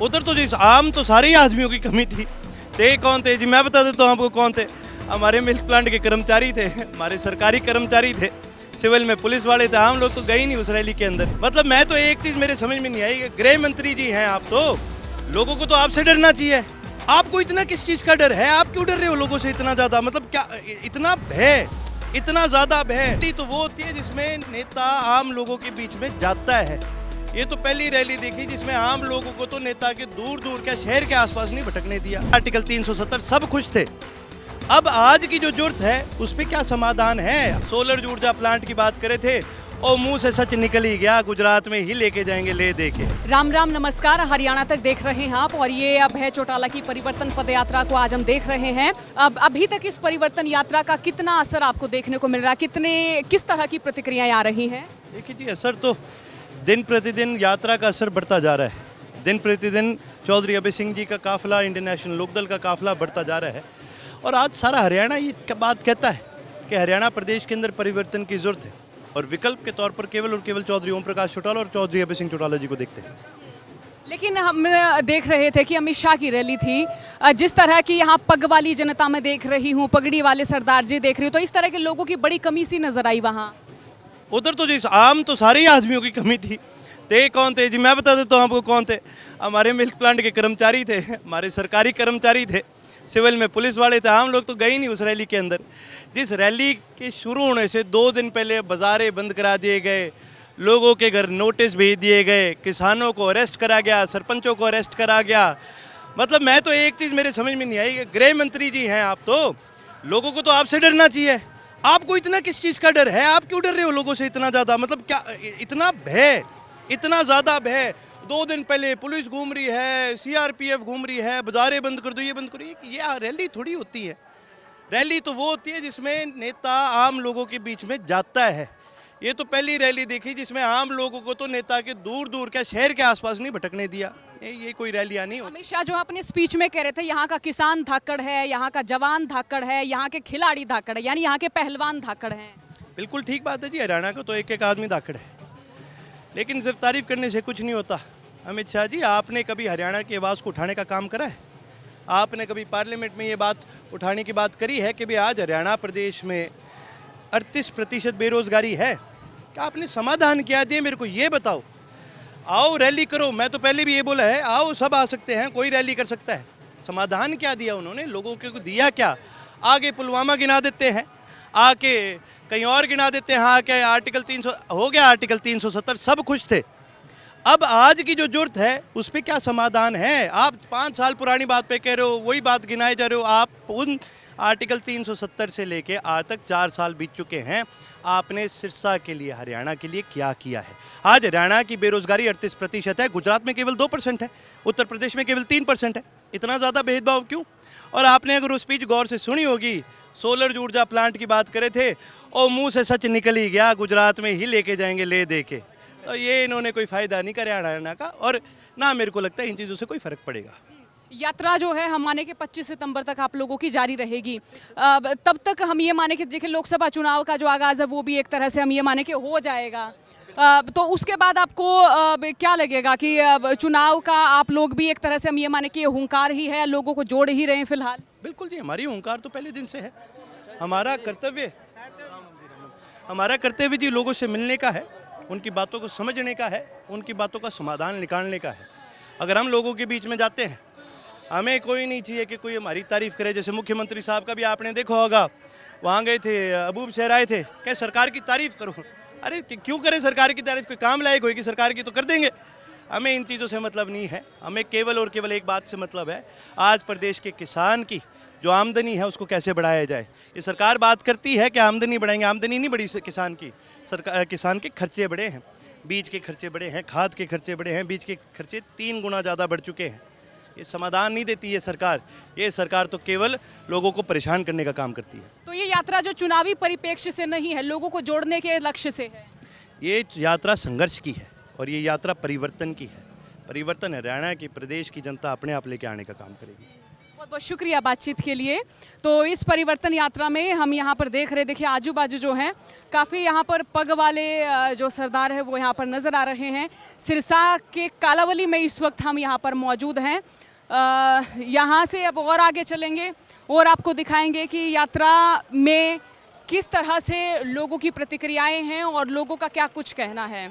उधर तो जी आम तो सारे ही आदमियों की कमी थी। थे कौन थे जी, मैं बता देता हूँ आपको कौन थे। हमारे मिल्क प्लांट के कर्मचारी थे, हमारे सरकारी कर्मचारी थे, सिविल में पुलिस वाले थे। हम लोग तो गए ही नहीं उस रैली के अंदर। मतलब मैं तो एक चीज मेरे समझ में नहीं आई, गृह मंत्री जी हैं आप, तो लोगों को तो आपसे डरना चाहिए। आपको इतना किस चीज का डर है? आप क्यों डर रहे हो लोगों से इतना ज्यादा? मतलब क्या इतना भय, इतना ज्यादा भय? तो वो होती है जिसमें नेता आम लोगों के बीच में जाता है। ये तो पहली रैली देखी जिसमें आम लोगों को तो नेता के दूर दूर क्या शहर के आसपास नहीं भटकने दिया। आर्टिकल 370 सब खुश थे। अब आज की जो जरूरत है उस पे क्या समाधान है? सोलर ऊर्जा प्लांट की बात करे थे और मुंह से सच निकल ही गया, गुजरात में ही लेके जाएंगे ले दे के। राम राम नमस्कार, हरियाणा तक देख रहे हैं आप और ये अब है चौटाला की परिवर्तन पदयात्रा को आज हम देख रहे हैं। अब अभी तक इस परिवर्तन यात्रा का कितना असर आपको देखने को मिल रहा है? किस तरह की प्रतिक्रियाएं आ रही हैं? देखिए जी, असर तो दिन प्रतिदिन यात्रा का असर बढ़ता जा रहा है। दिन प्रतिदिन चौधरी अभय सिंह जी का काफिला, इंडियन नेशनल लोकदल का काफिला बढ़ता जा रहा है। और आज सारा हरियाणा ये बात कहता है कि हरियाणा प्रदेश के अंदर परिवर्तन की जरूरत है और विकल्प के तौर पर केवल और केवल चौधरी ओम प्रकाश चौटाला और चौधरी अभय सिंह चौटाला जी को देखते हैं। लेकिन हम देख रहे थे कि अमित शाह की रैली थी, जिस तरह की यहाँ पग वाली जनता में देख रही हूँ, पगड़ी वाले सरदार जी देख रही हूँ, तो इस तरह के लोगों की बड़ी कमी सी नजर आई वहाँ। उधर तो जी आम तो सारे ही आदमियों की कमी थी। थे कौन थे जी, मैं बता देता हूँ आपको कौन थे। हमारे मिल्क प्लांट के कर्मचारी थे, हमारे सरकारी कर्मचारी थे, सिविल में पुलिस वाले थे। हम लोग तो गए ही नहीं उस रैली के अंदर। जिस रैली के शुरू होने से 2 दिन पहले बाजारें बंद करा दिए गए, लोगों के घर नोटिस भेज दिए गए, किसानों को अरेस्ट करा गया, सरपंचों को अरेस्ट करा गया। मतलब मैं तो एक चीज़ मेरे समझ में नहीं आई, गृह मंत्री जी हैं आप, तो लोगों को तो आपसे डरना चाहिए। आपको इतना किस चीज़ का डर है? आप क्यों डर रहे हो लोगों से इतना ज़्यादा? मतलब क्या इतना भय, इतना ज़्यादा भय? 2 दिन पहले पुलिस घूम रही है, सीआरपीएफ घूम रही है, बाजारें बंद कर दो, ये बंद करो। ये रैली थोड़ी होती है। रैली तो वो होती है जिसमें नेता आम लोगों के बीच में जाता है। ये तो पहली रैली देखी जिसमें आम लोगों को तो नेता के दूर दूर क्या शहर के आसपास नहीं भटकने दिया। ये कोई रैलियां नहीं होती। अमित शाह जो अपने स्पीच में कह रहे थे, यहाँ का किसान धाकड़ है, यहाँ का जवान धाकड़ है, यहाँ के खिलाड़ी धाकड़ है, यानी यहाँ के पहलवान धाकड़ हैं। बिल्कुल ठीक बात है जी, हरियाणा का तो एक एक आदमी धाकड़ है, लेकिन सिर्फ तारीफ करने से कुछ नहीं होता। अमित शाह जी, आपने कभी हरियाणा की आवाज़ को उठाने का काम करा है? आपने कभी पार्लियामेंट में ये बात उठाने की बात करी है कि भाई आज हरियाणा प्रदेश में 38% बेरोजगारी है? क्या आपने समाधान क्या दिए? मेरे को ये बताओ। आओ रैली करो, मैं तो पहले भी ये बोला है, आओ सब आ सकते हैं, कोई रैली कर सकता है। समाधान क्या दिया उन्होंने? लोगों को दिया क्या? आगे पुलवामा गिना देते हैं, आके कहीं और गिना देते हैं, आके आर्टिकल 300 हो गया, आर्टिकल 370 सब खुश थे। अब आज की जो जरूरत है उस पर क्या समाधान है? आप 5 साल पुरानी बात पे कह रहे हो, वही बात गिनाए जा रहे हो। आप उन आर्टिकल 370 से लेके आज तक 4 साल बीत चुके हैं। आपने सिरसा के लिए, हरियाणा के लिए क्या किया है? आज हरियाणा की बेरोजगारी 38% है, गुजरात में केवल 2% है, उत्तर प्रदेश में केवल 3% है। इतना ज़्यादा भेदभाव क्यों? और आपने अगर वो स्पीच गौर से सुनी होगी, सोलर ऊर्जा प्लांट की बात करे थे और मुँह से सच निकल ही गया, गुजरात में ही लेके जाएंगे ले दे के। तो ये इन्होंने कोई फ़ायदा नहीं करा हरियाणा का, और ना मेरे को लगता है इन चीज़ों से कोई फ़र्क पड़ेगा। यात्रा जो है हम माने कि 25 सितंबर तक आप लोगों की जारी रहेगी। तब तक हम ये माने कि देखिए लोकसभा चुनाव का जो आगाज़ है वो भी एक तरह से हम ये माने कि हो जाएगा। तो उसके बाद आपको क्या लगेगा कि चुनाव का आप लोग भी एक तरह से हम ये माने कि ये हुंकार ही है, लोगों को जोड़ ही रहे हैं फिलहाल? बिल्कुल जी, हमारी हुंकार तो पहले दिन से है। हमारा कर्तव्य जी लोगों से मिलने का है, उनकी बातों को समझने का है, उनकी बातों का समाधान निकालने का है। अगर हम लोगों के बीच में जाते हैं, हमें कोई नहीं चाहिए कि कोई हमारी तारीफ़ करे। जैसे मुख्यमंत्री साहब का भी आपने देखा होगा, वहाँ गए थे, अबूब शहर आए थे, क्या सरकार की तारीफ़ करो। अरे क्यों करें सरकार की तारीफ़? कोई काम लायक होगी सरकार की तो कर देंगे। हमें इन चीज़ों से मतलब नहीं है, हमें केवल और केवल एक बात से मतलब है, आज प्रदेश के किसान की जो आमदनी है उसको कैसे बढ़ाया जाए। ये सरकार बात करती है कि आमदनी बढ़ाएंगे, आमदनी नहीं बढ़ी किसान की। किसान के खर्चे बढ़े हैं, बीज के खर्चे बढ़े हैं, खाद के खर्चे बढ़े हैं, बीज के खर्चे 3 गुना ज़्यादा बढ़ चुके हैं। ये समाधान नहीं देती ये सरकार तो केवल लोगों को परेशान करने का काम करती है। तो ये यात्रा जो चुनावी परिप्रेक्ष्य से नहीं है, लोगों को जोड़ने के लक्ष्य से है। ये यात्रा संघर्ष की है और ये यात्रा परिवर्तन की है। परिवर्तन हरियाणा की, प्रदेश की जनता अपने आप लेके आने का काम करेगी। बहुत बहुत शुक्रिया बातचीत के लिए। तो इस परिवर्तन यात्रा में हम यहाँ पर देख रहे, देखिए आजू बाजू जो हैं काफ़ी यहाँ पर पग वाले जो सरदार है वो यहाँ पर नज़र आ रहे हैं। सिरसा के कालावली में इस वक्त हम यहाँ पर मौजूद हैं। यहाँ से अब और आगे चलेंगे और आपको दिखाएंगे कि यात्रा में किस तरह से लोगों की प्रतिक्रियाएं हैं और लोगों का क्या कुछ कहना है।